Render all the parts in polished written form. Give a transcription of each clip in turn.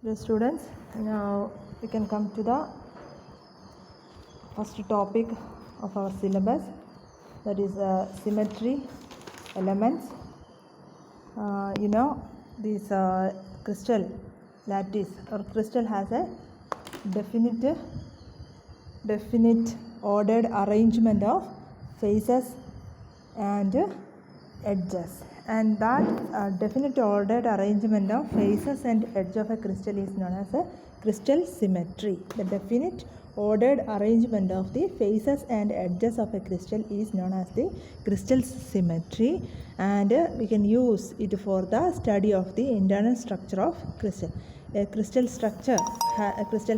Dear students, now we can come to the first topic of our syllabus, that is symmetry elements. This crystal lattice or crystal has a definite ordered arrangement of faces and edges, and that definite ordered arrangement of faces and edge of a crystal is known as a crystal symmetry. The definite ordered arrangement of the faces and edges of a crystal is known as the crystal symmetry, and we can use it for the study of the internal structure of crystal. A crystal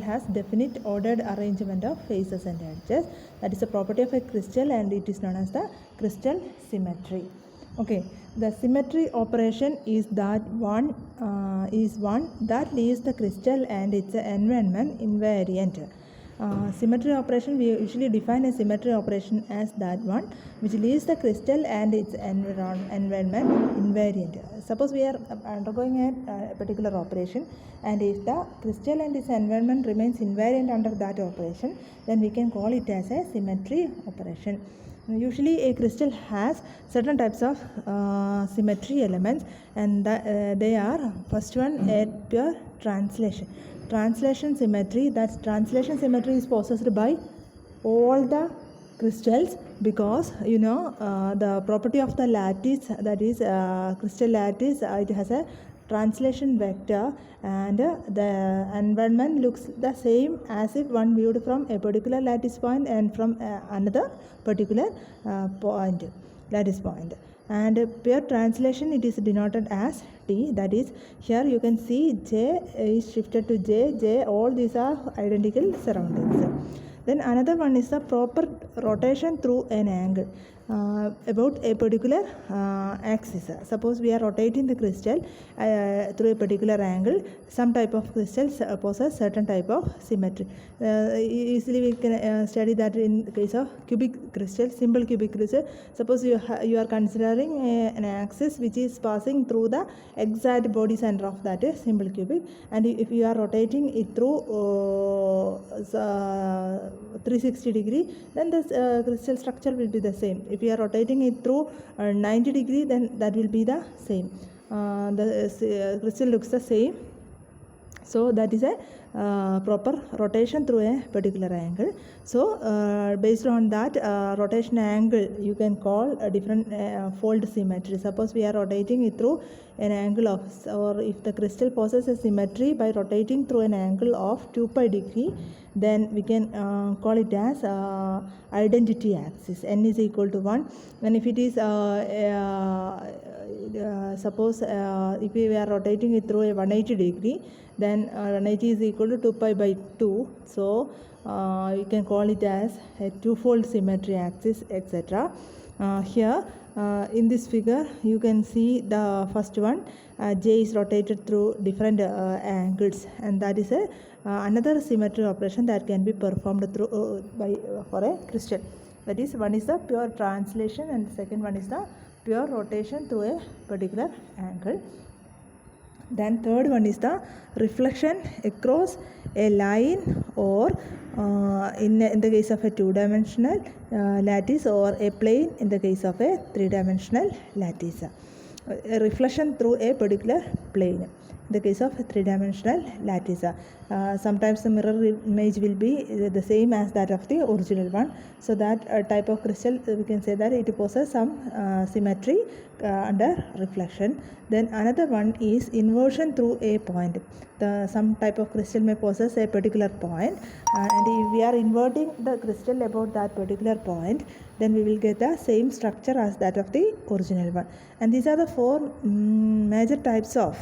has definite ordered arrangement of faces and edges. That is a property of a crystal, and it is known as the crystal symmetry. Okay, the symmetry operation is one that leaves the crystal and its environment invariant. Symmetry operation, we usually define a symmetry operation as that one which leaves the crystal and its environment invariant. Suppose we are undergoing a particular operation, and if the crystal and its environment remains invariant under that operation, then we can call it as a symmetry operation. Usually a crystal has certain types of symmetry elements, and they are: first one, a pure translation symmetry. That translation symmetry is possessed by all the crystals, because the property of the lattice, that is crystal lattice, it has a translation vector, and the environment looks the same as if one viewed from a particular lattice point and from another particular lattice point. And pure translation, it is denoted as T. That is, here you can see J is shifted to J, all these are identical surroundings. Then another one is the proper rotation through an angle about a particular axis. Suppose we are rotating the crystal through a particular angle, some type of crystals possess certain type of symmetry. Easily we can study that in the case of cubic crystal, simple cubic crystal. Suppose you are considering an axis which is passing through the exact body center of that simple cubic, and if you are rotating it through 360 degree, then the crystal structure will be the same. If you are rotating it through 90 degree, then that will be the same. The crystal looks the same. So that is a proper rotation through a particular angle. So based on that rotation angle, you can call a different fold symmetry. Suppose we are rotating it through an angle of, or if the crystal possesses a symmetry by rotating through an angle of 2 pi degree, then we can call it as identity axis. N is equal to 1. And if it is suppose if we are rotating it through a 180 degree, then 180 is equal to 2 pi by 2. So you can call it as a twofold symmetry axis, etc. Here in this figure you can see the first one, J is rotated through different angles, and that is a another symmetry operation that can be performed through for a crystal. That is, one is the pure translation, and the second one is the pure rotation through a particular angle. Then third one is the reflection across a line, or in the case of a two-dimensional lattice, or a plane in the case of a three-dimensional lattice. A reflection through a particular plane in the case of a three-dimensional lattice. Sometimes the mirror image will be the same as that of the original one. So that type of crystal, we can say that it possesses some symmetry under reflection. Then another one is inversion through a point. Some type of crystal may possess a particular point, and if we are inverting the crystal about that particular point, then we will get the same structure as that of the original one. And these are the four major types of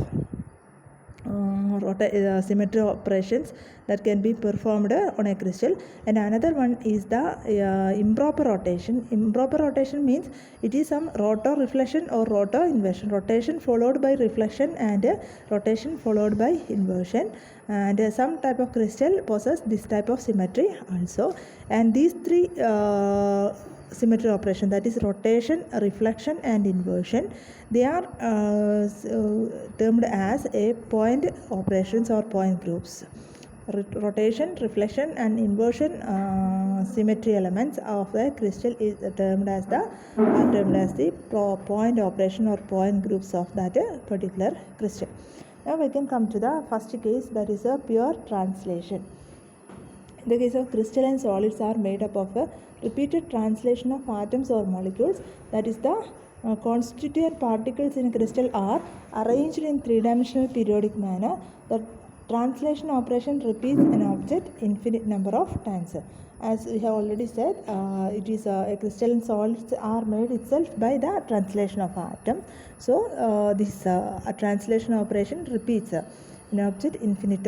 symmetry operations that can be performed on a crystal. And another one is the improper rotation. Improper rotation means it is some rotor reflection or rotor inversion. Rotation followed by reflection, and rotation followed by inversion. And some type of crystal possess this type of symmetry also. And these three symmetry operation, that is rotation, reflection and inversion. They are termed as a point operations or point groups. Rotation, reflection and inversion symmetry elements of the crystal is termed as the point operation or point groups of that particular crystal. Now we can come to the first case, that is a pure translation. In the case of crystalline solids are made up of a repeated translation of atoms or molecules, that is the constituent particles in a crystal are arranged in three-dimensional periodic manner. The translation operation repeats an object infinite number of times. As we have already said, it is a crystalline solids are made itself by the translation of atom. So this translation operation repeats an object infinite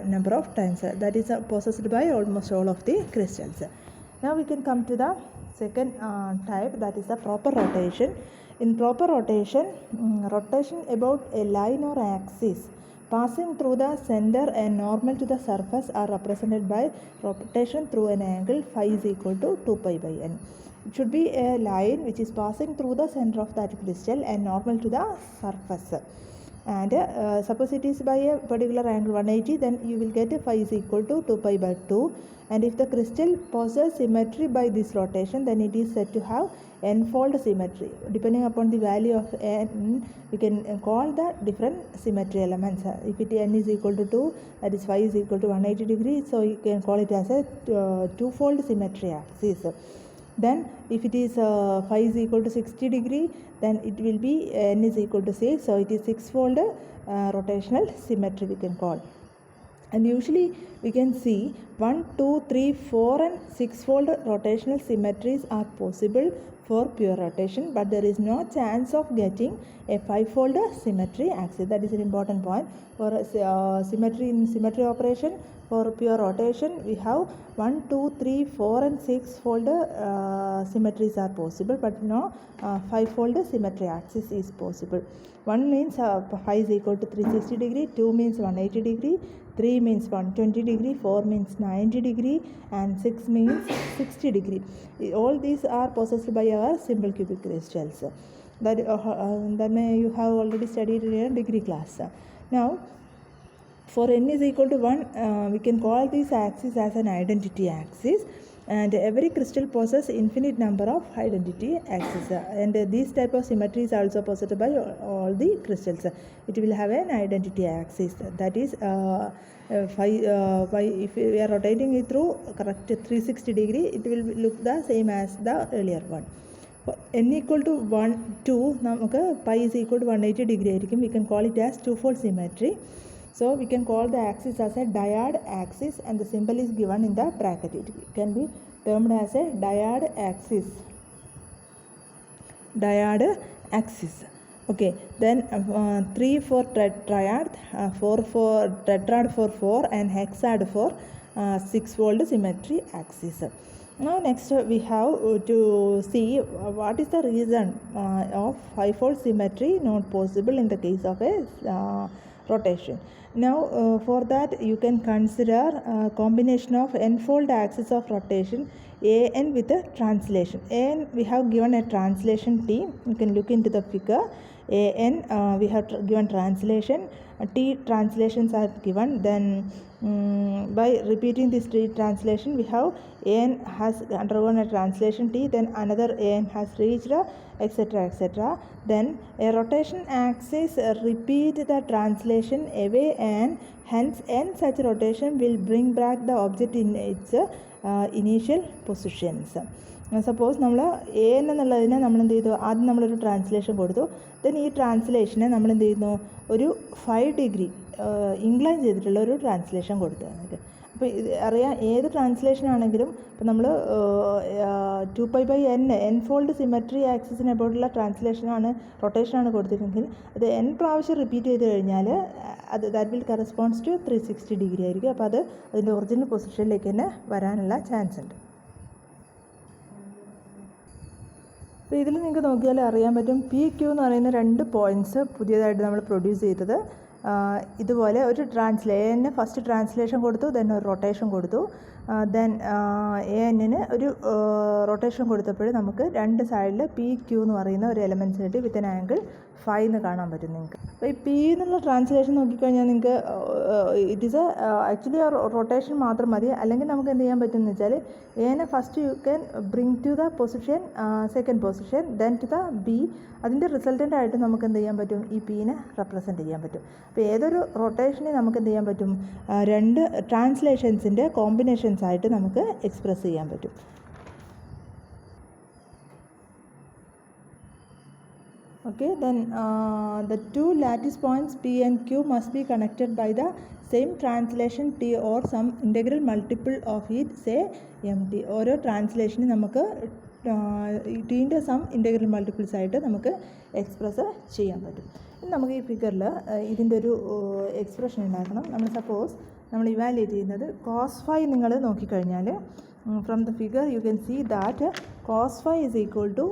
number of times. That is possessed by almost all of the crystals. Now we can come to the second type, that is the proper rotation. In proper rotation, rotation about a line or axis passing through the center and normal to the surface are represented by rotation through an angle phi is equal to 2 pi by n. It should be a line which is passing through the center of that crystal and normal to the surface. And suppose it is by a particular angle 180, then you will get phi is equal to 2 pi by 2. And if the crystal possesses symmetry by this rotation, then it is said to have n-fold symmetry. Depending upon the value of n, we can call the different symmetry elements. If it n is equal to 2, that is phi is equal to 180 degrees, so you can call it as a two-fold symmetry axis. Then if it is phi is equal to 60 degree, then it will be n is equal to 6, so it is six-fold rotational symmetry we can call. And usually we can see 1, 2, 3, 4 and 6-fold rotational symmetries are possible for pure rotation, but there is no chance of getting a 5-fold symmetry axis. That is an important point. For symmetry in symmetry operation, for pure rotation, we have 1, 2, 3, 4 and 6-fold symmetries are possible, but no 5-fold symmetry axis is possible. 1 means phi is equal to 360 degree, 2 means 180 degree, 3 means 120 degree, 4 means 90 degree and 6 means 60 degree. All these are possessed by our simple cubic crystals. That you have already studied in a degree class. Now for n is equal to 1, we can call this axis as an identity axis, and every crystal possesses infinite number of identity axes, and this type of symmetry is also possessed by all the crystals. It will have an identity axis, that is if we are rotating it through correct 360 degree, it will look the same as the earlier one. For n equal to 1, 2, pi is equal to 180 degree, we can call it as two-fold symmetry. So we can call the axis as a dyad axis, and the symbol is given in the bracket. It can be termed as a dyad axis. Dyad axis. Okay, then 3 for triad, 4 for tetrad for 4 and hexad for 6-fold symmetry axis. Now next we have to see what is the reason of 5-fold symmetry not possible in the case of a rotation. Now for that you can consider a combination of n-fold axis of rotation an with a translation. An we have given a translation t, you can look into the figure. An we have given translation, t translations are given. Then by repeating this t translation, we have an has undergone a translation t, then another an has reached, etc., etc. Then a rotation axis repeat the translation away, and hence n such rotation will bring back the object in its initial positions. Suppose നമ്മൾ A എന്നുള്ളതിനെ നമ്മൾ എന്ത് ചെയ്തു, ആദ്യം നമ്മളൊരു translation കൊടുത്തു. Then ഈ ട്രാൻസ്ലേഷനെ നമ്മൾ എന്ത് ചെയ്യുന്നു, ഒരു 5 ഡിഗ്രി ഇൻക്ലൈൻ ചെയ്തിട്ടുള്ള ഒരു ട്രാൻസ്ലേഷൻ കൊടുത്തു. അപ്പോൾ അറിയാം ഏത് ട്രാൻസ്ലേഷൻ ആണെങ്കിലും ഇപ്പോൾ നമ്മൾ 2 pi by n fold symmetry ആക്സിസിന് അബൌട്ടുള്ള ട്രാൻസ്ലേഷനാണ്, റൊട്ടേഷനാണ് കൊടുത്തിട്ടുണ്ടെങ്കിൽ അത് n പ്രാവശ്യം റിപ്പീറ്റ് ചെയ്ത് കഴിഞ്ഞാൽ അത് that will corresponds to 360 degree ആയിരിക്കും. അപ്പോൾ അത് അതിൻ്റെ ഒറിജിനൽ പൊസിഷനിലേക്ക് തന്നെ വരാനുള്ള ചാൻസ് ഉണ്ട്. അപ്പോൾ ഇതിൽ നിങ്ങൾക്ക് നോക്കിയാൽ അറിയാൻ പറ്റും, പി ക്യൂ എന്ന് പറയുന്ന 2 പോയിൻറ്റ്സ് പുതിയതായിട്ട് നമ്മൾ പ്രൊഡ്യൂസ് ചെയ്തത് ഇതുപോലെ ഒരു എന് ഫസ്റ്റ് ട്രാൻസ്ലേഷൻ കൊടുത്തു, ദെൻ ഒരു റൊട്ടേഷൻ കൊടുത്തു, ദെൻ എന്നിന് ഒരു റൊട്ടേഷൻ കൊടുത്തപ്പോൾ നമുക്ക് രണ്ട് സൈഡിൽ പി ക്യൂ എന്ന് പറയുന്ന ഒരു എലമെൻറ്റ്സ് കിട്ടി വിത്ത് എൻ ആംഗിൾ 5 എന്ന് കാണാൻ പറ്റും നിങ്ങൾക്ക്. അപ്പോൾ ഈ പി എന്നുള്ള ട്രാൻസ്ലേഷൻ നോക്കിക്കഴിഞ്ഞാൽ നിങ്ങൾക്ക് ഇറ്റ് ഈസ് ആക്ച്വലി റൊട്ടേഷൻ മാത്രം മതി. അല്ലെങ്കിൽ നമുക്ക് എന്ത് ചെയ്യാൻ പറ്റും എന്ന് വെച്ചാൽ എനെ first you can bring to the position second position, then to the B. അതിൻ്റെ റിസൾട്ടൻ്റ് ആയിട്ട് നമുക്ക് എന്ത് ചെയ്യാൻ പറ്റും, ഈ പീനെ റെപ്രസെൻറ്റ് ചെയ്യാൻ പറ്റും. അപ്പോൾ ഏതൊരു റൊട്ടേഷനെ നമുക്ക് എന്ത് ചെയ്യാൻ പറ്റും, രണ്ട് ട്രാൻസ്ലേഷൻസിൻ്റെ കോമ്പിനേഷൻസ് ആയിട്ട് നമുക്ക് എക്സ്പ്രസ് ചെയ്യാൻ പറ്റും. Okay, then the two lattice points P and Q must be connected by the same translation T or some integral multiple of it, say MT. ഓരോ ട്രാൻസ്ലേഷനും നമുക്ക് ടീൻ്റെ സം ഇൻറ്റഗ്രൽ മൾട്ടിപ്പിൾസ് ആയിട്ട് നമുക്ക് എക്സ്പ്രസ് ചെയ്യാൻ പറ്റും. നമുക്ക് ഈ ഫിഗറിൽ ഇതിൻ്റെ ഒരു എക്സ്പ്രഷൻ ഉണ്ടാക്കണം. നമ്മൾ സപ്പോസ് നമ്മൾ ഇവാലുവേറ്റ് ചെയ്യുന്നത് cos phi നിങ്ങൾ നോക്കിക്കഴിഞ്ഞാൽ from the figure you can see that cos phi is equal to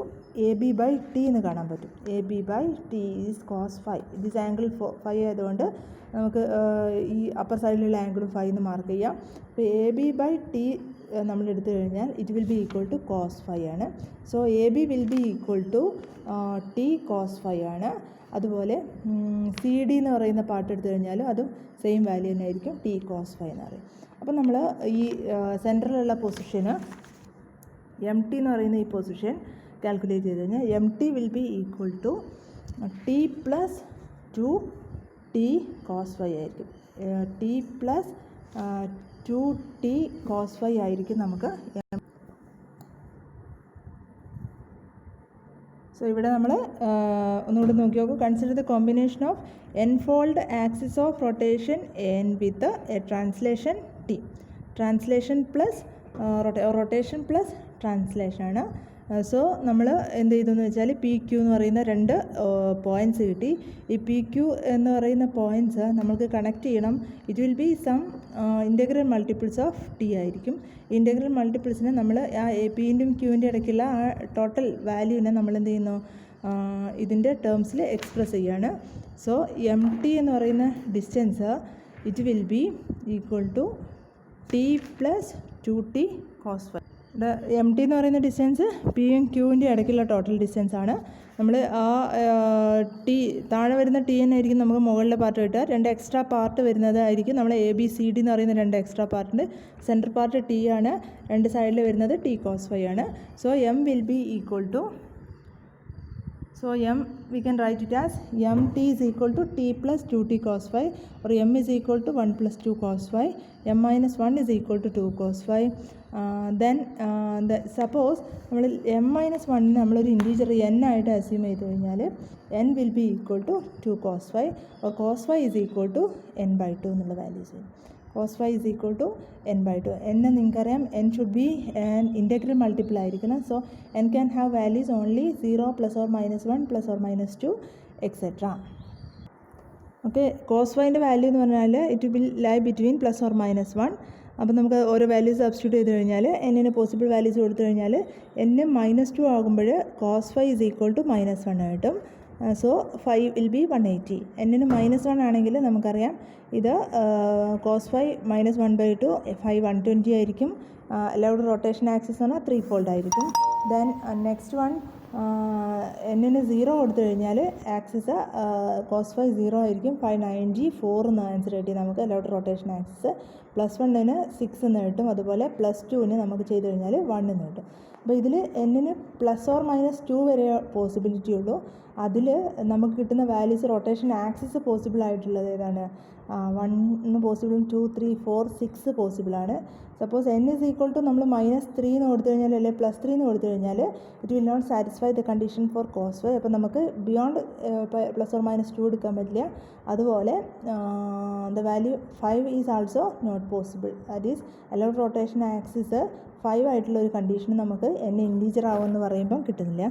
AB by T എന്ന് കാണാൻ പറ്റും. AB by T is cos phi. This angle 5 ആയതുകൊണ്ട് നമുക്ക് ഈ അപ്പർ സൈഡിലുള്ള ആംഗിളും 5 എന്ന് മാർക്ക് ചെയ്യാം. അപ്പോൾ AB by T നമ്മൾ എടുത്തു കഴിഞ്ഞാൽ it will be equal to cos phi ആണ്. So AB will be equal to T cos phi ആണ്. അതുപോലെ CD എന്ന് പറയുന്ന പാർട്ട് എടുത്തു കഴിഞ്ഞാലും അതും സെയിം വാല്യൂ തന്നെ ആയിരിക്കും, T cos phi എന്ന് പറയും. അപ്പോൾ നമ്മൾ ഈ സെൻറ്ററിലുള്ള പൊസിഷന് MT എന്ന് പറയുന്ന ഈ പൊസിഷൻ കാൽക്കുലേറ്റ് ചെയ്ത് കഴിഞ്ഞാൽ MT will be equal to T plus 2T cos phi ആയിരിക്കും. T plus 2T cos phi ആയിരിക്കും നമുക്ക്. സോ ഇവിടെ നമ്മൾ ഒന്നുകൂടി നോക്കി നോക്കൂ. Consider the combination of enfold axis of rotation N with a translation T. Translation plus rotation plus translation ആണ്. So നമ്മൾ എന്ത് ചെയ്തെന്ന് വെച്ചാൽ പി ക്യൂ എന്ന് പറയുന്ന രണ്ട് പോയിൻറ്റ്സ് കിട്ടി. ഈ പി ക്യൂ എന്ന് പറയുന്ന പോയിൻറ്റ്സ് നമുക്ക് കണക്ട് ചെയ്യണം. It will be some integral multiples of T ആയിരിക്കും. ഇൻറ്റഗ്രൽ മൾട്ടിപ്പിൾസിനെ നമ്മൾ ആ പിൻ്റെയും ക്യൂവിൻ്റെ ഇടയ്ക്കുള്ള ആ ടോട്ടൽ വാല്യൂവിനെ നമ്മൾ എന്ത് ചെയ്യുന്നു, ഇതിൻ്റെ ടേംസിൽ എക്സ്പ്രസ് ചെയ്യാണ്. സോ എം ടി എന്ന് പറയുന്ന distance it will be equal to T plus 2T cos phi. M T എന്ന് പറയുന്ന ഡിസ്റ്റൻസ് പിയും ക്യൂവിൻ്റെ ഇടയ്ക്കുള്ള ടോട്ടൽ ഡിസ്റ്റൻസ് ആണ്. നമ്മൾ ആ ടി താഴെ വരുന്ന ടി തന്നെ ആയിരിക്കും നമുക്ക് മുകളിലെ പാർട്ട് കിട്ടുക. രണ്ട് എക്സ്ട്രാ പാർട്ട് വരുന്നതായിരിക്കും നമ്മൾ ABCD എന്ന് പറയുന്ന രണ്ട് എക്സ്ട്രാ പാർട്ടുണ്ട്. സെൻറ്റർ പാർട്ട് ടി ആണ്, രണ്ട് സൈഡിൽ വരുന്നത് T cos phi ആണ്. So M will be equal to, so m we can write it as mt is equal to t plus 2t cos phi, or m is equal to 1 plus 2 cos phi. m minus 1 is equal to 2 cos phi. Then suppose നമ്മൾ m minus 1 നമ്മളൊരു integer n ആയിട്ട് assume ചെയ്ത് കഴിഞ്ഞാൽ n will be equal to 2 cos phi, or cos phi is equal to n by 2 എന്നുള്ള values വരും. cos phi is equal to n by 2. n നിങ്ങൾക്കറിയാം n should be an integral multiple ആയിരിക്കണം. So n can have values only 0 plus or minus 1 plus or minus 2 etc. Okay, cos phiൻ്റെ value എന്ന് പറഞ്ഞാൽ it will lie between plus or minus 1. അപ്പോൾ നമുക്ക് ഓരോ values substitute ചെയ്ത് കഴിഞ്ഞാൽ എന്നിന് പോസിബിൾ വാല്യൂസ് കൊടുത്തു കഴിഞ്ഞാൽ n -2 ആകുമ്പോൾ cos phi is equal to -1 ആയിട്ടും. So 5 will be 180. എന്നിന് -1 ആണെങ്കിൽ നമുക്കറിയാം ഇത് cos phi -1/2 5 120 ആയിരിക്കും. അലൗഡ് റൊട്ടേഷൻ ആക്സിസ് എന്ന് പറഞ്ഞാൽ 3 ഫോൾഡ് ആയിരിക്കും. ദെൻ നെക്സ്റ്റ് വൺ എന്നിന് 0 കൊടുത്തു കഴിഞ്ഞാൽ ആക്സിസ് cos phi 0 ആയിരിക്കും. 590 4 എന്ന് ആൻസർ കിട്ടി നമുക്ക് അലൗഡ് റൊട്ടേഷൻ ആക്സിസ്. +1 6 എന്ന് കിട്ടും. അതുപോലെ +2 നമുക്ക് ചെയ്ത് കഴിഞ്ഞാൽ 1 എന്ന് കിട്ടും. അപ്പോൾ ഇതിൽ എന്നിന് +or-2 വരെ പോസിബിലിറ്റി ഉള്ളൂ. അതിൽ നമുക്ക് കിട്ടുന്ന വാല്യൂസ് റൊട്ടേഷൻ ആക്സിസ് പോസിബിൾ ആയിട്ടുള്ളത് ഏതാണ്? 1 പോസിബിളും 2 3 4 6 പോസിബിളാണ്. Suppose n is equal to നമ്മൾ -3 എന്ന് കൊടുത്തു കഴിഞ്ഞാൽ അല്ലെങ്കിൽ +3 എന്ന് കൊടുത്തു കഴിഞ്ഞാൽ it will not satisfy the condition for cos phi. അപ്പോൾ നമുക്ക് ബിയോണ്ട് +or-2 എടുക്കാൻ പറ്റില്ല. അതുപോലെ the value 5 is also not possible. That is allowed rotation axis 5 ആയിട്ടുള്ള ഒരു കണ്ടീഷൻ നമുക്ക് n ഇൻറ്റീജർ ആവുമെന്ന് പറയുമ്പം കിട്ടുന്നില്ല.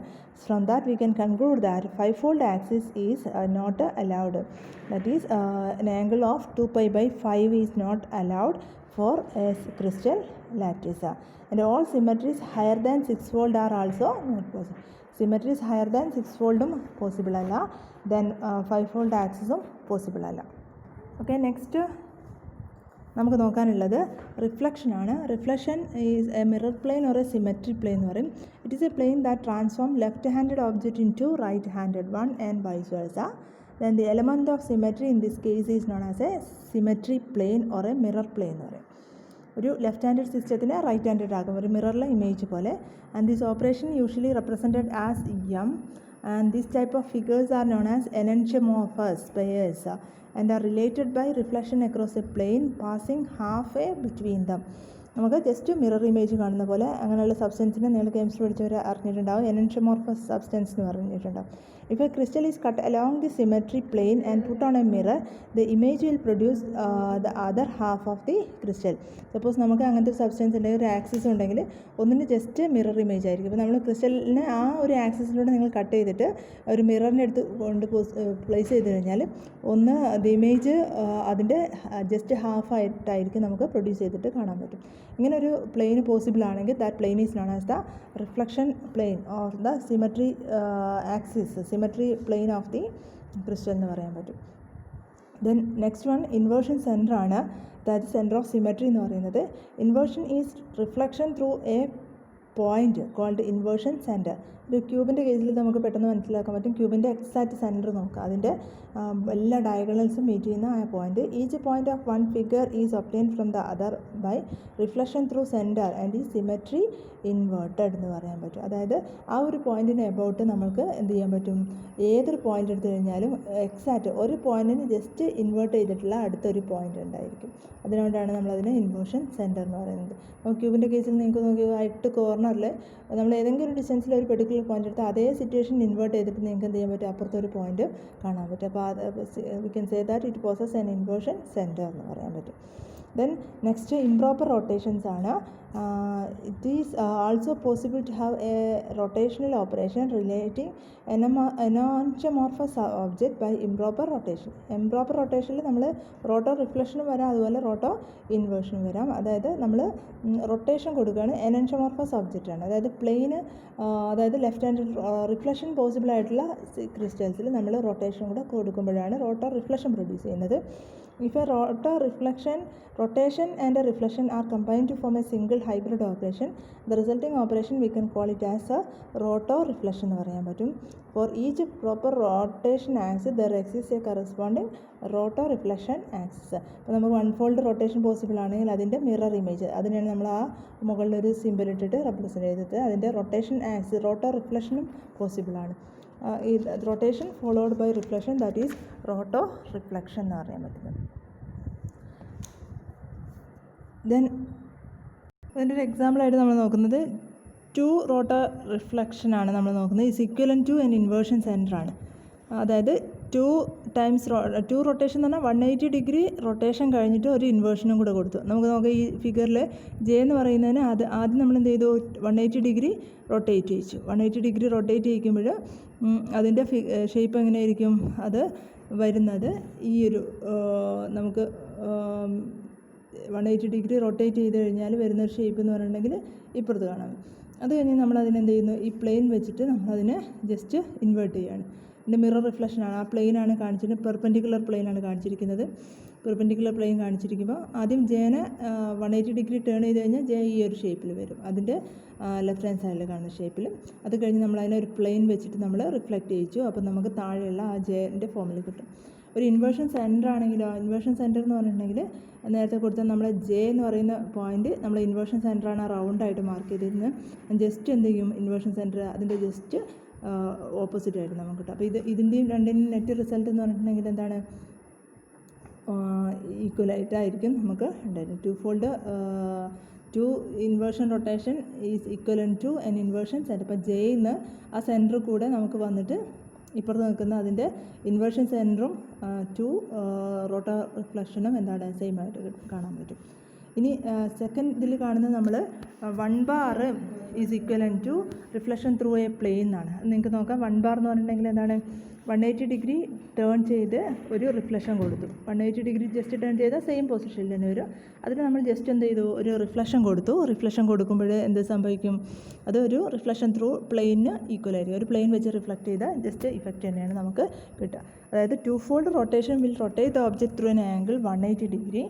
From that we can conclude that 5-fold axis is not allowed. That is an angle of 2π/5 is not allowed for a crystal lattice. And all symmetries higher than 6-fold are also not possible. Symmetries higher than 6-foldum possible അല്ല. Then 5-fold ആക്സിസും possible അല്ല. Okay, next നമുക്ക് നോക്കാനുള്ളത് റിഫ്ലക്ഷനാണ്. Reflection is a mirror plane or a symmetry plane എന്ന് പറയും. It is a plane that transform left handed object in to right handed one and vice versa. Then the element of symmetry in this case is known as a symmetry plane or a mirror plane എന്ന് പറയും. ഒരു left handed സിസ്റ്റത്തിനെ right handed ആക്കും, ഒരു മിററിലെ image പോലെ. And this operation usually represented as M, and this type of figures are known as enantiomorphous pairs and are related by reflection across a plane passing halfway between them. നമുക്ക് just mirror image കാണുന്ന പോലെ അങ്ങനെയുള്ള സബ്സ്റ്റൻസിനെ നിങ്ങൾ chemistry പഠിച്ചവർ അറിഞ്ഞിട്ടുണ്ടാവും. enantiomorphous substance എന്ന് പറഞ്ഞിട്ടുണ്ടാവും. If a crystal is cut along the symmetry plane and put on a mirror, the image will produce the other half of the crystal. Suppose നമുക്ക് അങ്ങനത്തെ ഒരു substance ഉണ്ടെങ്കിൽ, ഒരു ആക്സിസ് ഉണ്ടെങ്കിൽ ഒന്നിന് ജസ്റ്റ് മിറർ ഇമേജ് ആയിരിക്കും. അപ്പോൾ നമ്മൾ ക്രിസ്റ്റലിനെ ആ ഒരു ആക്സിസിലൂടെ നിങ്ങൾ കട്ട് ചെയ്തിട്ട് ഒരു മിററിൻ്റെ അടുത്ത് കൊണ്ട് പ്ലേസ് ചെയ്ത് കഴിഞ്ഞാൽ ഒന്ന് ദി ഇമേജ് അതിൻ്റെ ജസ്റ്റ് ഹാഫ് ആയിട്ടായിരിക്കും നമുക്ക് പ്രൊഡ്യൂസ് ചെയ്തിട്ട് കാണാൻ പറ്റും. ഇങ്ങനെ ഒരു പ്ലെയിൻ പോസിബിൾ ആണെങ്കിൽ that plane is known as the reflection plane or the symmetry axis, symmetry plane of the crystal എന്ന് പറയാൻ പറ്റും. Then next one inversion centre ആണ്. അതായത് സെൻറ്റർ ഓഫ് സിമെട്രി എന്ന് പറയുന്നത്. Inversion is reflection through a point called inversion centre. ഒരു ക്യൂബിൻ്റെ കേസിൽ നമുക്ക് പെട്ടെന്ന് മനസ്സിലാക്കാൻ പറ്റും. ക്യൂബിൻ്റെ എക്സാക്റ്റ് സെൻറ്റർ നോക്കുക, അതിൻ്റെ എല്ലാ ഡയഗണൽസും മീറ്റ് ചെയ്യുന്ന ആ point. Each point of one figure is obtain from the other by reflection through centre and ഈ സിമെട്രി ഇൻവേർട്ടഡ് എന്ന് പറയാൻ പറ്റും. അതായത് ആ ഒരു പോയിൻറ്റിന് എബൌട്ട് നമുക്ക് എന്ത് ചെയ്യാൻ പറ്റും, ഏതൊരു പോയിൻ്റ് എടുത്തു കഴിഞ്ഞാലും എക്സാക്റ്റ് ഒരു പോയിൻറ്റിന് ജസ്റ്റ് ഇൻവേർട്ട് ചെയ്തിട്ടുള്ള അടുത്തൊരു പോയിൻ്റ് ഉണ്ടായിരിക്കും. അതിനുകൊണ്ടാണ് നമ്മളതിനെ ഇൻവേർഷൻ സെൻറ്റർ എന്ന് പറയുന്നത്. അപ്പോൾ ക്യൂബിൻ്റെ കേസിൽ നിങ്ങൾക്ക് നോക്കി 8 കോർണറിൽ നമ്മൾ ഏതെങ്കിലും ഒരു ഡിസ്റ്റൻസിൽ ഒരു പെർട്ടിക്കുലർ പോയിൻ്റ് എടുത്ത് അതേ സിറ്റുവേഷൻ ഇൻവേർട്ട് ചെയ്തിട്ട് നിങ്ങൾക്ക് എന്ത് ചെയ്യാൻ പറ്റും, അപ്പുറത്തൊരു പോയിൻ്റ് കാണാൻ പറ്റും. അപ്പോൾ we can say that it possess an inversion centre എന്ന് പറയാൻ പറ്റും. ദെൻ നെക്സ്റ്റ് ഇംപ്രോപ്പർ റൊട്ടേഷൻസ് ആണ്. It is also possible to have a rotational operation relating enantiomorphous object by improper rotation. Improper റൊട്ടേഷനിൽ നമ്മൾ റോട്ടോ റിഫ്ലക്ഷനും വരാം, അതുപോലെ റോട്ടോ ഇൻവേർഷനും വരാം. അതായത് നമ്മൾ റൊട്ടേഷൻ കൊടുക്കുകയാണ് enantiomorphous ഒബ്ജക്റ്റാണ്. അതായത് പ്ലെയിന്, അതായത് ലെഫ്റ്റ് ഹാൻഡ് റിഫ്ലക്ഷൻ പോസിബിൾ ആയിട്ടുള്ള ക്രിസ്റ്റൽസിൽ നമ്മൾ റൊട്ടേഷൻ കൂടെ കൊടുക്കുമ്പോഴാണ് റോട്ടോ റിഫ്ലക്ഷൻ പ്രൊഡ്യൂസ് ചെയ്യുന്നത്. If a rotation and a reflection are combined to form a single hybrid operation, the resulting operation we can call it as a rotoreflection എന്ന് പറയാൻ പറ്റും. For each proper rotation axis there exists a corresponding rotoreflection axis. അപ്പോൾ നമുക്ക് വൺഫോൾഡ് rotation possible ആണെങ്കിൽ അതിൻ്റെ mirror image, അതിനാണ് നമ്മൾ ആ മുകളിലൊരു സിമ്പിൾ ഇട്ടിട്ട് റെപ്രസെൻറ്റ് ചെയ്തത്. അതിൻ്റെ റൊട്ടേഷൻ ആക്സിസ് റോട്ടോ റിഫ്ലക്ഷനും പോസിബിൾ ആണ്. ഈ rotation followed by reflection, that is roto reflection എന്ന് പറയാൻ പറ്റുന്നത്. ദെൻ അതിൻ്റെ ഒരു എക്സാമ്പിളായിട്ട് നമ്മൾ നോക്കുന്നത് 2 റോട്ടോ റിഫ്ലക്ഷനാണ് നമ്മൾ നോക്കുന്നത്. Is equivalent to an inversion centre ആണ്. അതായത് 2 റൊട്ടേഷൻ എന്ന് പറഞ്ഞാൽ 180 ഡിഗ്രി റൊട്ടേഷൻ കഴിഞ്ഞിട്ട് ഒരു ഇൻവേർഷനും കൂടെ കൊടുത്തു. നമുക്ക് നോക്കാം ഈ ഫിഗറിൽ ജെ എന്ന് പറയുന്നതിന് ആദ്യം നമ്മൾ എന്ത് ചെയ്തു, 180 ഡിഗ്രി റൊട്ടേറ്റ് ചെയ്യിച്ചു. 180 ഡിഗ്രി റൊട്ടേറ്റ് ചെയ്യിക്കുമ്പോൾ അതിൻ്റെ ഷേപ്പ് എങ്ങനെയായിരിക്കും, അത് വരുന്നത് ഈ ഒരു നമുക്ക് 180 ഡിഗ്രി റൊട്ടേറ്റ് ചെയ്ത് കഴിഞ്ഞാൽ വരുന്നൊരു ഷേപ്പ് എന്ന് പറഞ്ഞിട്ടുണ്ടെങ്കിൽ ഇപ്പുറത്ത് കാണാം. അത് കഴിഞ്ഞ് നമ്മളതിനെന്ത് ചെയ്യുന്നു, ഈ പ്ലെയിൻ വെച്ചിട്ട് നമ്മളതിനെ ജസ്റ്റ് ഇൻവേർട്ട് ചെയ്യുകയാണ്. ഇതിൻ്റെ മിറർ റിഫ്ലക്ഷനാണ്. ആ പ്ലെയിനാണ് കാണിച്ചിരിക്കുന്നത്, പെർപെൻഡിക്കുലർ പ്ലെയിനാണ് കാണിച്ചിരിക്കുന്നത്. പെർപെൻഡിക്കുലർ പ്ലെയിൻ കാണിച്ചിരിക്കുമ്പോൾ ആദ്യം ജെനെ 180 ഡിഗ്രി ടേൺ ചെയ്ത് കഴിഞ്ഞാൽ ജെ ഈ ഒരു ഷേപ്പിൽ വരും, അതിൻ്റെ ലെഫ്റ്റ് ഹാൻഡ് സൈഡിൽ കാണുന്ന ഷേപ്പിൽ. അത് കഴിഞ്ഞ് നമ്മൾ അതിനെ ഒരു പ്ലെയിൻ വെച്ചിട്ട് നമ്മൾ റിഫ്ലക്റ്റ് ചെയ്യിച്ചു. അപ്പോൾ നമുക്ക് താഴെയുള്ള ആ ജെൻ്റെ ഫോമിൽ കിട്ടും. ഒരു ഇൻവേർഷൻ സെൻറ്റർ ആണെങ്കിലോ, ഇൻവേർഷൻ സെൻറ്റർ എന്ന് പറഞ്ഞിട്ടുണ്ടെങ്കിൽ നേരത്തെ കൊടുത്ത നമ്മൾ ജെ എന്ന് പറയുന്ന പോയിന്റ് നമ്മൾ ഇൻവേർഷൻ സെൻറ്ററാണ് റൗണ്ടായിട്ട് മാർക്ക് ചെയ്തിരുന്നത്. ജസ്റ്റ് എന്ത് ചെയ്യും, ഇൻവേർഷൻ സെൻറ്റർ അതിൻ്റെ ജസ്റ്റ് ഓപ്പോസിറ്റ് ആയിട്ട് നമുക്ക് കിട്ടും. അപ്പോൾ ഇതിൻ്റെയും രണ്ടിൻ്റെയും നെറ്റ് റിസൾട്ട് എന്ന് പറഞ്ഞിട്ടുണ്ടെങ്കിൽ എന്താണ്, ഈക്വലായിട്ടായിരിക്കും നമുക്ക് ഉണ്ടായിരുന്നത്. 2 inversion rotation is equivalent to an inversion centre. അപ്പോൾ ജെയിന്ന് ആ സെൻറ്റർ കൂടെ നമുക്ക് വന്നിട്ട് ഇപ്പുറത്ത് നിൽക്കുന്ന അതിൻ്റെ ഇൻവേർഷൻ സെൻറ്ററും 2 റോട്ടോ റിഫ്ലക്ഷനും എന്താണ് സെയിം ആയിട്ട് കാണാൻ പറ്റും. ഇനി സെക്കൻഡ് ഇതിൽ കാണുന്നത് നമ്മൾ 1 bar is equivalent to reflection through a plane എന്നാണ്. നിങ്ങൾക്ക് നോക്കാം 1 ബാർ എന്ന് പറഞ്ഞിട്ടുണ്ടെങ്കിൽ എന്താണ്, 180 ഡിഗ്രി ടേൺ ചെയ്ത് ഒരു റിഫ്ലക്ഷൻ കൊടുത്തു. 180 ഡിഗ്രി ജസ്റ്റ് ടേൺ ചെയ്താൽ സെയിം പൊസിഷനിൽ തന്നെ വരും. അതിന് നമ്മൾ ജസ്റ്റ് എന്ത് ചെയ്തു, ഒരു റിഫ്ലക്ഷൻ കൊടുത്തു. റിഫ്ലക്ഷൻ കൊടുക്കുമ്പോൾ എന്ത് സംഭവിക്കും, അത് ഒരു റിഫ്ലക്ഷൻ ത്രൂ പ്ലെയിന് ഈക്വൽ ആയിരിക്കും. ഒരു പ്ലെയിൻ വെച്ച് റിഫ്ലക്റ്റ് ചെയ്താൽ ജസ്റ്റ് ഇഫക്റ്റ് തന്നെയാണ് നമുക്ക് കിട്ടുക. അതായത് two fold rotation will rotate the object through an angle 180 degree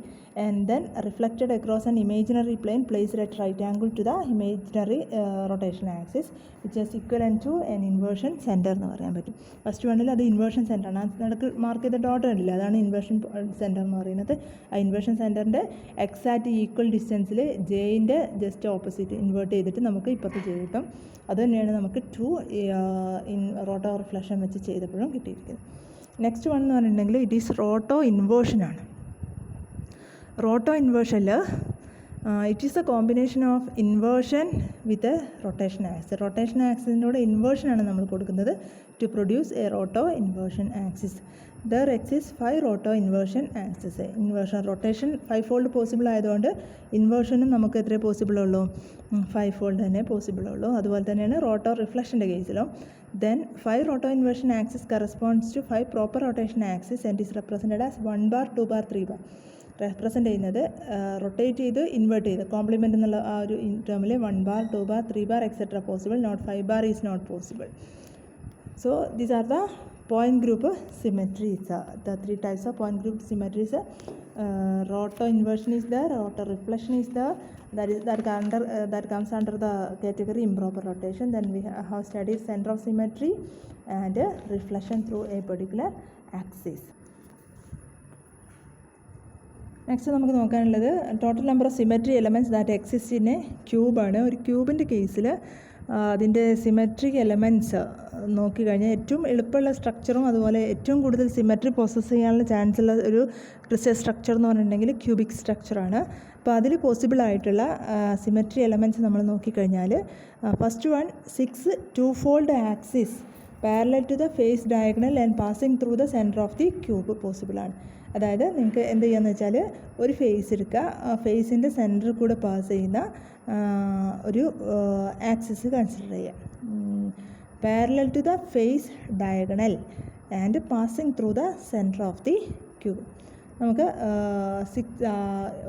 and then reflected across an imaginary plane placed at right angle to the imaginary rotation axis which is equivalent to an inversion centre എന്ന് പറയാൻ പറ്റും. First വണ്ണിൽ അത് inversion സെൻറ്ററാണ്. ആ നടക്ക് mark ചെയ്ത dot ഉണ്ടല്ലോ, അതാണ് ഇൻവേർഷൻ സെൻറ്റർ എന്ന് പറയുന്നത്. ആ ഇൻവേർഷൻ സെൻറ്ററിൻ്റെ എക്സാക്റ്റ് ഈക്വൽ ഡിസ്റ്റൻസിൽ ജെയിൻ്റെ ജസ്റ്റ് ഓപ്പോസിറ്റ് ഇൻവേർട്ട് ചെയ്തിട്ട് നമുക്ക് ഇപ്പുറത്ത് ജെ കിട്ടും. അത് തന്നെയാണ് നമുക്ക് ടു റോട്ടോ റിഫ്ലക്ഷൻ വെച്ച് ചെയ്തപ്പോഴും കിട്ടിയിരിക്കുന്നത്. നെക്സ്റ്റ് വൺ എന്ന് പറഞ്ഞിട്ടുണ്ടെങ്കിൽ ഇറ്റ് ഈസ് റോട്ടോ ഇൻവേർഷനാണ്. റോട്ടോ ഇൻവേർഷനിൽ it is a combination of inversion with rotation axis. Rotation ആക്സിസിനോട് ഇൻവേർഷനാണ് നമ്മൾ കൊടുക്കുന്നത് to produce a roto inversion axis. There exist 5 roto inversion axis. Inversion rotation 5 fold possible ആയതുകൊണ്ട് ഇൻവേർഷനും നമുക്ക് എത്രയേ പോസിബിൾ ഉള്ളൂ? 5 ഫോൾഡ് തന്നെ പോസിബിൾ ഉള്ളൂ. അതുപോലെ തന്നെയാണ് റോട്ടോ റിഫ്ലക്ഷൻ്റെ കേസിലും. Then 5 roto inversion axis corresponds to 5 proper rotation axis and is represented as 1 bar 2 bar 3 bar. Represent ചെയ്യുന്നത് റൊട്ടേറ്റ് ചെയ്ത് ഇൻവേർട്ട് ചെയ്ത് കോംപ്ലിമെൻ്റ് എന്നുള്ള ആ ഒരു ടേമിൽ 1 bar 2 bar 3 bar etcetera possible. Not 5 bar is not possible. So these are the point group symmetries. The 3 types of point group symmetries. Roto inversion is there, roto reflection is there, that comes under the category improper rotation. Then we have studied center of symmetry and reflection through a particular axis. Next നമുക്ക് നോക്കാനുള്ളത് total number of symmetry elements that exist in a ക്യൂബാണ്. ഒരു ക്യൂബിൻ്റെ കേസിൽ അതിൻ്റെ symmetric elements നോക്കിക്കഴിഞ്ഞാൽ ഏറ്റവും എളുപ്പമുള്ള സ്ട്രക്ചറും അതുപോലെ ഏറ്റവും കൂടുതൽ സിമെട്രി പ്രോസസ്സ് ചെയ്യാനുള്ള ചാൻസ് ഉള്ള ഒരു ക്രിസ്റ്റൽ സ്ട്രക്ചർ എന്ന് പറഞ്ഞിട്ടുണ്ടെങ്കിൽ ക്യൂബിക് സ്ട്രക്ചറാണ്. അപ്പോൾ അതിൽ പോസിബിൾ ആയിട്ടുള്ള സിമെട്രി എലമെൻറ്റ്സ് നമ്മൾ നോക്കിക്കഴിഞ്ഞാൽ first one 6 two fold axis parallel to the face diagonal and passing through the centre of the cube പോസിബിളാണ്. അതായത് നിങ്ങൾക്ക് എന്ത് ചെയ്യാന്ന് വെച്ചാൽ ഒരു ഫേസ് എടുക്കുക, ആ ഫേസിൻ്റെ സെൻറ്ററിൽ കൂടെ പാസ് ചെയ്യുന്ന ഒരു ആക്സിസ് കൺസിഡർ ചെയ്യുക. Parallel to the face diagonal and passing through the centre of the cube. നമുക്ക്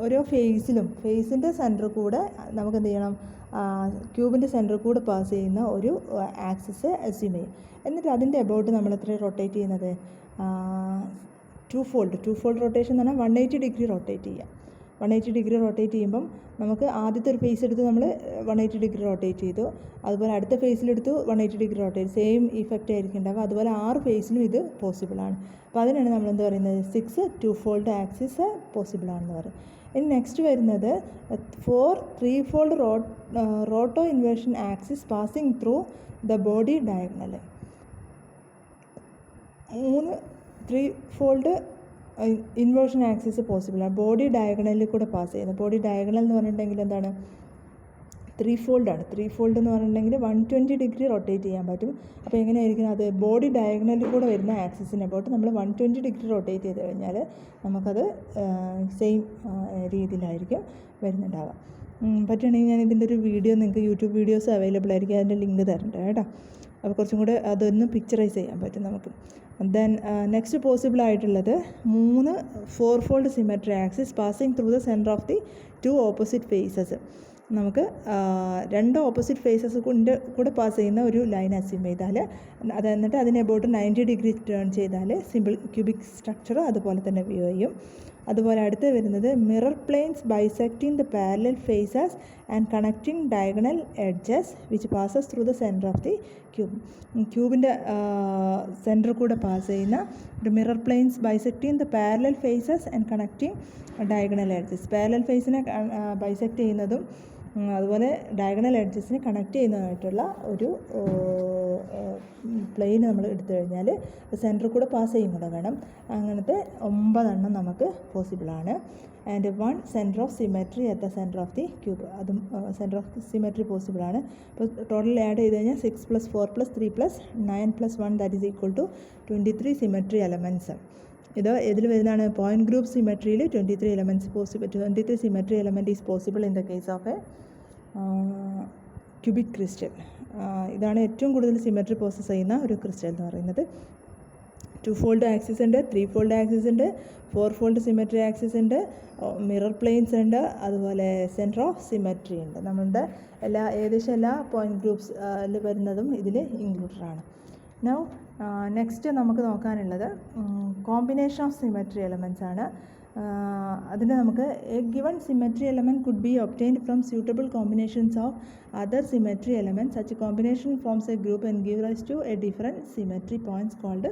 ഓരോ ഫേസിൻ്റെ സെൻറ്ററിൽ കൂടെ നമുക്ക് എന്ത് ചെയ്യണം? ക്യൂബിൻ്റെ സെൻറ്ററിൽ കൂടെ പാസ് ചെയ്യുന്ന ഒരു ആക്സിസ് അസ്യൂം ചെയ്യും. എന്നിട്ട് അതിൻ്റെ അബൌട്ട് നമ്മൾ എത്ര റൊട്ടേറ്റ് ചെയ്യുന്നത്? ടു ഫോൾഡ് റൊട്ടേഷൻ എന്ന് പറഞ്ഞാൽ 180 ഡിഗ്രി റൊട്ടേറ്റ് ചെയ്യുക. 180 ഡിഗ്രി റൊട്ടേറ്റ് ചെയ്യുമ്പം നമുക്ക് ആദ്യത്തെ ഒരു ഫേസ് എടുത്ത് നമ്മൾ 180 ഡിഗ്രി റൊട്ടേറ്റ് ചെയ്തു, അതുപോലെ അടുത്ത ഫേസിലെടുത്തു 180 ഡിഗ്രി റൊട്ടേറ്റ്, സെയിം ഇഫക്റ്റ് ആയിരിക്കും ഉണ്ടാവുക. അതുപോലെ 6 ഫേസിലും ഇത് പോസിബിളാണ്. അപ്പോൾ അതിനാണ് നമ്മൾ എന്താ പറയുന്നത്? 6 ടു ഫോൾഡ് ആക്സിസ് പോസിബിളാണെന്ന് പറയും. ഇനി നെക്സ്റ്റ് വരുന്നത് 4 3 fold roto inversion axis passing through the body diagonal. 3 fold inversion axis പോസിബിളാണ് ബോഡി ഡയഗണലിൽ കൂടെ പാസ് ചെയ്യുന്നത്. ബോഡി ഡയഗണൽ എന്ന് പറഞ്ഞിട്ടുണ്ടെങ്കിൽ എന്താണ്? 3 ഫോൾഡാണ്. 3 ഫോൾഡ് എന്ന് പറഞ്ഞിട്ടുണ്ടെങ്കിൽ 120 ഡിഗ്രി റൊട്ടേറ്റ് ചെയ്യാൻ പറ്റും. അപ്പോൾ എങ്ങനെയായിരിക്കും അത്? ബോഡി ഡയഗണലിൽ കൂടെ വരുന്ന ആക്സിസിനെ അബൌട്ട് നമ്മൾ 120 ഡിഗ്രി റൊട്ടേറ്റ് ചെയ്ത് കഴിഞ്ഞാൽ നമുക്കത് സെയിം രീതിയിലായിരിക്കും വരുന്നുണ്ടാവുക. പറ്റുകയാണെങ്കിൽ ഞാൻ ഇതിൻ്റെ ഒരു വീഡിയോ നിങ്ങൾക്ക് യൂട്യൂബ് വീഡിയോസ് അവൈലബിൾ ആയിരിക്കും, അതിൻ്റെ ലിങ്ക് തരണ്ട കേട്ടോ. അപ്പോൾ കുറച്ചും കൂടെ അതൊന്ന് പിക്ചറൈസ് ചെയ്യാൻ പറ്റും നമുക്ക്. ദെൻ നെക്സ്റ്റ് പോസിബിൾ ആയിട്ടുള്ളത് 3 4 fold symmetry axis passing through the centre of the 2 opposite faces. നമുക്ക് 2 ഓപ്പോസിറ്റ് ഫേസസ് കൂടെ പാസ് ചെയ്യുന്ന ഒരു ലൈൻ അസ്യൂം ചെയ്താൽ അത് എന്നിട്ട് അതിനെ അബൌട്ട് 90 ഡിഗ്രി ടേൺ ചെയ്താൽ സിമ്പിൾ ക്യൂബിക് സ്ട്രക്ചർ അതുപോലെ തന്നെ വ്യൂ ചെയ്യും. അതുപോലെ അടുത്ത് വരുന്നത് mirror planes bisecting the parallel faces and connecting diagonal edges which passes through the centre of the cube. ക്യൂബിൻ്റെ സെൻറ്ററിൽ കൂടെ പാസ് ചെയ്യുന്ന ഒരു mirror planes bisecting the parallel faces and connecting diagonal edges. Parallel ഫേസിനെ ബൈസെക്റ്റ് ചെയ്യുന്നതും അതുപോലെ diagonal എഡ്ജസിനെ connect ചെയ്യുന്നതായിട്ടുള്ള ഒരു plain നമ്മൾ എടുത്തു കഴിഞ്ഞാൽ സെൻറ്ററിൽ കൂടെ പാസ് ചെയ്യും കൂടെ വേണം. അങ്ങനത്തെ 9 എണ്ണം നമുക്ക് പോസിബിളാണ്. And 1 centre of symmetry at the centre of the cube, അതും സെൻറ്റർ ഓഫ് സിമെട്രി പോസിബിളാണ്. അപ്പോൾ ടോട്ടൽ ആഡ് ചെയ്ത് കഴിഞ്ഞാൽ 6 + 4 + 3 + 9 + 1 that is equal to 23 symmetry elements. ഇത് ഇതിൽ വരുന്നതാണ് പോയിൻറ്റ് ഗ്രൂപ്പ് സിമെട്രിയിൽ 23 elements possible. 23 symmetry element is possible in the case of a cubic crystal. ഇതാണ് ഏറ്റവും കൂടുതൽ സിമെട്രി പ്രോസസ്സ് ചെയ്യുന്ന ഒരു ക്രിസ്റ്റൽ എന്ന് പറയുന്നത്. 2 ഫോൾഡ് ആക്സിസ് ഉണ്ട്, 3 ഫോൾഡ് ആക്സിസ് ഉണ്ട്, 4 ഫോൾഡ് സിമെട്രി ആക്സിസ് ഉണ്ട്, മിറർ പ്ലെയിൻസ് ഉണ്ട്, അതുപോലെ സെൻറ്റർ ഓഫ് സിമെട്രി ഉണ്ട്. നമ്മളുടെ ഏകദേശം എല്ലാ പോയിൻറ്റ് ഗ്രൂപ്പ്സിൽ വരുന്നതും ഇതിൽ ഇൻക്ലൂഡഡ് ആണ്. നൗ നെക്സ്റ്റ് നമുക്ക് നോക്കാനുള്ളത് കോമ്പിനേഷൻ ഓഫ് സിമെട്രി എലമെൻറ്റ്സ് ആണ്. അതിന് നമുക്ക് a given symmetry element could be obtained from suitable combinations of other symmetry elements. Such combination forms a group and give rise to a different symmetry points called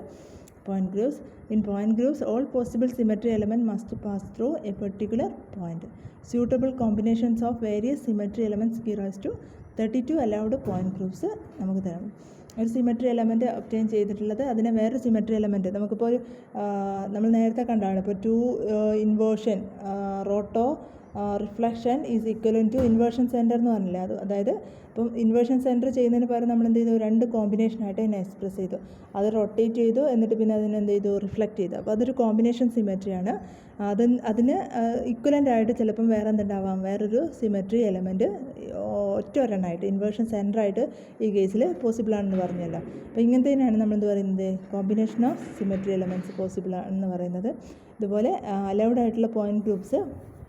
point groups. In point groups, all possible symmetry elements must pass through a particular point. Suitable combinations of various symmetry elements give rise to 32 allowed point groups നമുക്ക് തരാം. ഒരു symmetry element obtain ചെയ്തിട്ടുള്ളത് അതിനെ വേറൊരു symmetry element നമുക്കിപ്പോൾ ഒരു നമ്മൾ നേരത്തെ കണ്ടാണ് ഇപ്പോൾ 2 inversion roto reflection is equivalent to inversion centre എന്ന് പറഞ്ഞില്ലേ. അതായത് ഇപ്പം ഇൻവേർഷൻ സെൻറ്റർ ചെയ്യുന്നതിന് പകരം നമ്മൾ എന്ത് ചെയ്തു, 2 കോമ്പിനേഷനായിട്ട് അതിനെ എക്സ്പ്രസ് ചെയ്തു. അത് റൊട്ടേറ്റ് ചെയ്തു, എന്നിട്ട് പിന്നെ അതിനെ എന്ത് ചെയ്തു, റിഫ്ലക്റ്റ് ചെയ്തു. അപ്പോൾ അതൊരു കോമ്പിനേഷൻ സിമെട്രിയാണ്. അതിന് ഇക്വലൻ്റ് ആയിട്ട് ചിലപ്പം വേറെ എന്തുണ്ടാവാം, വേറൊരു സിമെട്രി എലമെൻറ്റ് ഒരെണ്ണമായിട്ട് ഇൻവേർഷൻ സെൻറ്ററായിട്ട് ഈ കേസിൽ പോസിബിൾ ആണെന്ന് പറഞ്ഞല്ലോ. അപ്പോൾ ഇങ്ങനത്തേനാണ് നമ്മളെന്ത് പറയുന്നത്, combination of symmetry elements possible ആണെന്ന് പറയുന്നത്. ഇതുപോലെ അലൗഡ് ആയിട്ടുള്ള പോയിൻറ്റ് ഗ്രൂപ്പ്സ്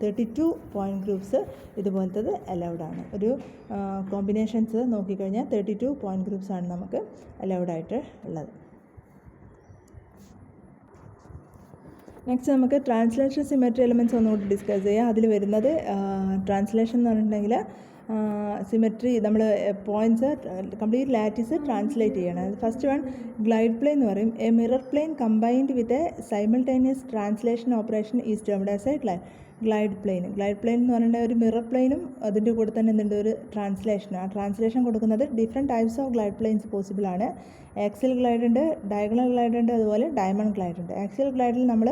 32 പോയിൻറ്റ് ഗ്രൂപ്പ്സ് ഇതുപോലത്തത് അലൗഡാണ്. ഒരു കോമ്പിനേഷൻസ് നോക്കിക്കഴിഞ്ഞാൽ 32 പോയിൻറ്റ് ഗ്രൂപ്പ്സാണ് നമുക്ക് അലൗഡായിട്ട് ഉള്ളത്. നെക്സ്റ്റ് നമുക്ക് ട്രാൻസ്ലേഷൻ സിമെട്രി എലമെൻറ്റ്സ് ഒന്നുകൂടി ഡിസ്കസ് ചെയ്യാം. അതിൽ വരുന്നത് ട്രാൻസ്ലേഷൻ എന്ന് പറഞ്ഞിട്ടുണ്ടെങ്കിൽ സിമെട്രി നമ്മൾ പോയിൻറ്റ്സ് കംപ്ലീറ്റ് ലാറ്റിസ് ട്രാൻസ്ലേറ്റ് ചെയ്യണം. ഫസ്റ്റ് വൺ ഗ്ലൈഡ് പ്ലെയിൻ എന്ന് പറയും. A mirror plane combined with a simultaneous translation operation is termed as a glide plane. Glide plane എന്ന് പറഞ്ഞാൽ ഒരു മിറർ പ്ലെയിനും അതിൻ്റെ കൂടെ തന്നെ എന്തുണ്ട്, ഒരു ട്രാൻസ്ലേഷൻ. ആ ട്രാൻസ്ലേഷൻ കൊടുക്കുന്നത് different types of glide planes possible ആണ്. ആക്സിയൽ ഗ്ലൈഡ് ഉണ്ട്, ഡയഗണൽ ഗ്ലൈഡ് ഉണ്ട്, അതുപോലെ ഡയമണ്ട് ഗ്ലൈഡ് ഉണ്ട്. ആക്സിയൽ ഗ്ലൈഡിൽ നമ്മൾ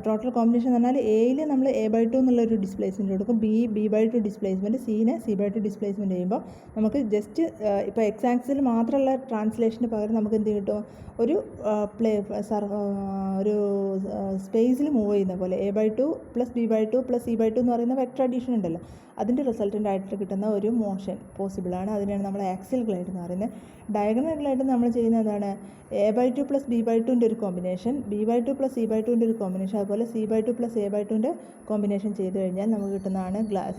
ടോട്ടൽ കോമ്പിനേഷൻ എന്ന് പറഞ്ഞാൽ എയിൽ നമ്മൾ A/2 എന്നുള്ളൊരു ഡിസ്പ്ലേസ്മെൻറ്റ് കൊടുക്കും, B/2 ഡിസ്പ്ലേസ്മെൻറ്റ്, സീനെ C/2 ഡിസ്പ്ലേസ്മെൻറ്റ് ചെയ്യുമ്പോൾ നമുക്ക് ജസ്റ്റ് ഇപ്പോൾ എക്സ് ആക്സിൽ മാത്രമുള്ള ട്രാൻസ്ലേഷന് പകരം നമുക്ക് എന്ത് കിട്ടും, ഒരു ഒരു സ്പേസിൽ മൂവ് ചെയ്യുന്ന പോലെ A/2 + B/2 + C/2 എന്ന് പറയുന്ന വെക്ടർ അഡീഷൻ ഉണ്ടല്ലോ, അതിൻ്റെ റിസൾട്ടൻ്റ് ആയിട്ട് കിട്ടുന്ന ഒരു മോഷൻ പോസിബിളാണ്. അതിനാണ് നമ്മൾ ആക്സിയൽ ഗ്ലൈഡ് എന്ന് പറയുന്നത്. ഡയഗണൽ ഗ്ലൈഡ് നമ്മൾ ചെയ്യുന്നതാണ് A/2 + B/2ൻ്റെ ഒരു കോമ്പിനേഷൻ, B/2 + C/2ൻ്റെ ഒരു കോമ്പിനേഷൻ, അതുപോലെ C/2 + A/2ൻ്റെ കോമ്പിനേഷൻ ചെയ്ത് കഴിഞ്ഞാൽ നമുക്ക് കിട്ടുന്നതാണ്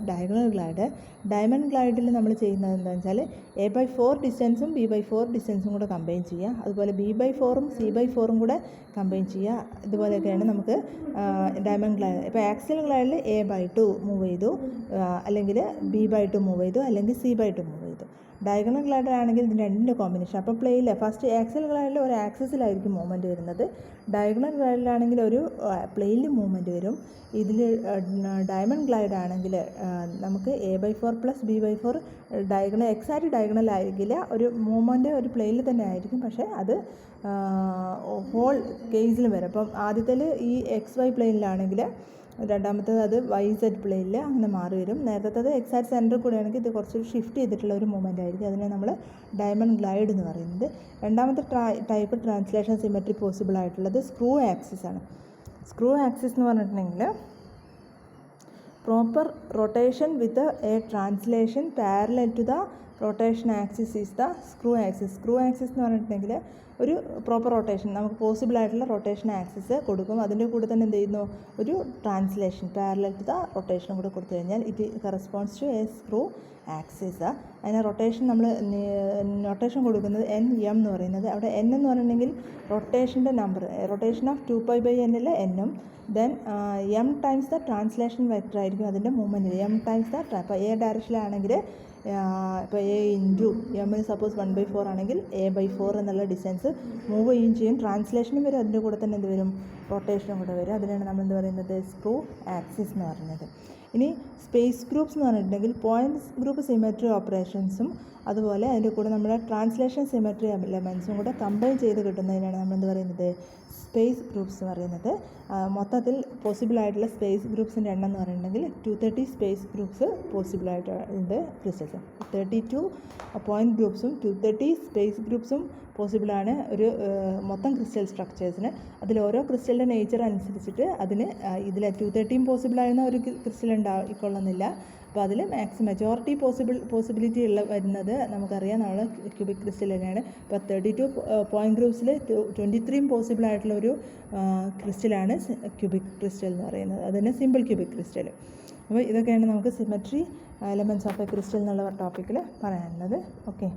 ഡയഗണൽ ഗ്ലൈഡ്. ഡയമണ്ട് ഗ്ലൈഡിൽ നമ്മൾ ചെയ്യുന്നത് എന്താണെന്ന് വെച്ചാൽ A/4 ഡിസ്റ്റൻസും B/4 ഡിസ്റ്റൻസും കൂടെ കമ്പൈൻ ചെയ്യുക, അതുപോലെ B/4ഉം C/4ഉം കൂടെ കമ്പൈൻ ചെയ്യുക. ഇതുപോലെയൊക്കെയാണ് നമുക്ക് ഡയമണ്ട് ഗ്ലൈഡ്. ഇപ്പോൾ ആക്സിയൽ ഗ്ലൈഡിൽ A/2 മൂവ് ചെയ്തു, അല്ലെങ്കിൽ B/2 മൂവ് ചെയ്തു, അല്ലെങ്കിൽ C/2 മൂവ് ചെയ്തു. ഡയഗണൽ ഗ്ലൈഡർ ആണെങ്കിൽ ഇതിൻ്റെ രണ്ടിൻ്റെ കോമ്പിനേഷൻ. അപ്പോൾ പ്ലെയിനിൽ ഫസ്റ്റ് ആക്സിയൽ ഗ്ലൈഡിൽ ഒരു ആക്സിസിലായിരിക്കും മൂവ്മെൻറ്റ് വരുന്നത്, ഡയഗണൽ ഗ്ലൈഡിലാണെങ്കിൽ ഒരു പ്ലെയിനിൽ മൂവ്മെൻറ്റ് വരും. ഇതിൽ ഡയമണ്ട് ഗ്ലൈഡ് ആണെങ്കിൽ നമുക്ക് A/4 + B/4 diagonal exact diagonal ആയിരിക്കില്ല, ഒരു മൂവ്മെൻറ്റ് ഒരു പ്ലെയിനിൽ തന്നെ ആയിരിക്കും, പക്ഷേ അത് ഹോൾ കേസിലും വരും. അപ്പം ആദ്യത്തിൽ ഈ XY പ്ലെയിനിലാണെങ്കിൽ രണ്ടാമത്തേത് അത് YZ പ്ലെയിനിൽ അങ്ങനെ മാറി വരും. നേരത്തേത് എക്സാക്റ്റ് സെൻറ്ററിൽ കൂടെ ആണെങ്കിൽ ഇത് കുറച്ചൊരു ഷിഫ്റ്റ് ചെയ്തിട്ടുള്ള ഒരു മൂവ്മെൻ്റ് ആയിരിക്കും, അതിനെ നമ്മൾ ഡയമണ്ട് ഗ്ലൈഡ് എന്ന് പറയുന്നത്. രണ്ടാമത്തെ ടൈപ്പ് ട്രാൻസ്ലേഷൻ സിമെട്രി പോസിബിൾ ആയിട്ടുള്ളത് സ്ക്രൂ ആക്സിസ് ആണ്. സ്ക്രൂ ആക്സിസ് എന്ന് പറഞ്ഞിട്ടുണ്ടെങ്കിൽ proper rotation with a translation parallel to the rotation axis is the screw axis. Screw axis എന്ന് പറഞ്ഞിട്ടുണ്ടെങ്കിൽ ഒരു പ്രോപ്പർ റൊട്ടേഷൻ നമുക്ക് പോസിബിൾ ആയിട്ടുള്ള റൊട്ടേഷൻ ആക്സിസ് കൊടുക്കും, അതിൻ്റെ കൂടെ തന്നെ എന്ത് ചെയ്യുന്നു, ഒരു ട്രാൻസ്ലേഷൻ പാരലൽ ടു ദ റൊട്ടേഷനും കൂടെ കൊടുത്തു കഴിഞ്ഞാൽ it corresponds to a screw axis. അതിന് റൊട്ടേഷൻ നമ്മൾ നൊട്ടേഷൻ കൊടുക്കുന്നത് NM എന്ന് പറയുന്നത്. അവിടെ N എന്ന് പറഞ്ഞിട്ടുണ്ടെങ്കിൽ റൊട്ടേഷൻ്റെ നമ്പർ, റൊട്ടേഷൻ ഓഫ് 2π/N N-ഉം then M times the translation vector ആയിരിക്കും അതിൻ്റെ മൂവ്മെൻറ്റ്, M ടൈംസ് ദ. അപ്പോൾ A ഡയറക്ഷനിലാണെങ്കിൽ ഇപ്പോൾ A × M സപ്പോസ് 1/4 ആണെങ്കിൽ A/4 എന്നുള്ള ഡിസ്റ്റൻസ് മൂവ് ചെയ്യുകയും ചെയ്യും, ട്രാൻസ്ലേഷനും വരും, അതിൻ്റെ കൂടെ തന്നെ എന്ത് വരും, റൊട്ടേഷനും കൂടെ വരും. അതിനാണ് നമ്മൾ എന്ത് പറയുന്നത്, സ്ക്രൂ ആക്സിസ് എന്ന് പറയുന്നത്. ഇനി സ്പേസ് ഗ്രൂപ്പ്സ് എന്ന് പറഞ്ഞിട്ടുണ്ടെങ്കിൽ പോയിൻറ്റ് ഗ്രൂപ്പ് സിമെട്രി ഓപ്പറേഷൻസും അതുപോലെ അതിൻ്റെ കൂടെ നമ്മുടെ ട്രാൻസ്ലേഷൻ സിമെട്രി എലമെൻസും കൂടെ കമ്പൈൻ ചെയ്ത് കിട്ടുന്നതിനാണ് നമ്മൾ എന്ത് പറയുന്നത്, സ്പേസ് ഗ്രൂപ്പ്സ് എന്ന് പറയുന്നത്. മൊത്തത്തിൽ പോസിബിളായിട്ടുള്ള സ്പേസ് ഗ്രൂപ്പ്സിൻ്റെ എണ്ണം എന്ന് പറഞ്ഞിട്ടുണ്ടെങ്കിൽ 230 സ്പേസ് ഗ്രൂപ്പ്സ് പോസിബിളായിട്ട് ഉണ്ട് ക്രിസ്റ്റൽസ്. 32 പോയിൻറ്റ് ഗ്രൂപ്പ്സും 230 സ്പേസ് ഗ്രൂപ്പ്സും പോസിബിളാണ് ഒരു മൊത്തം ക്രിസ്റ്റൽ സ്ട്രക്ചേഴ്സിന്. അതിൽ ഓരോ ക്രിസ്റ്റലിൻ്റെ നേച്ചർ അനുസരിച്ചിട്ട് അതിന് ഇതിൽ 230 പോസിബിളായിരുന്ന ഒരു ക്രിസ്റ്റൽ ഉണ്ടായിക്കൊള്ളുന്നില്ല. അപ്പോൾ അതിൽ മെജോറിറ്റി പോസിബിലിറ്റി വരുന്നത് നമുക്കറിയാം, നമ്മൾ ക്യൂബിക് ക്രിസ്റ്റൽ തന്നെയാണ്. ഇപ്പോൾ 32 പോയിൻറ്റ് ഗ്രൂപ്പ്സിൽ 23 പോസിബിൾ ആയിട്ടുള്ള ഒരു ക്രിസ്റ്റലാണ് ക്യൂബിക് ക്രിസ്റ്റൽ എന്ന് പറയുന്നത്, അതിന് സിമ്പിൾ ക്യൂബിക് ക്രിസ്റ്റൽ. അപ്പോൾ ഇതൊക്കെയാണ് നമുക്ക് symmetry elements of A crystal എന്നുള്ള ടോപ്പിക്കിൽ പറയാനുള്ളത്. ഓക്കെ.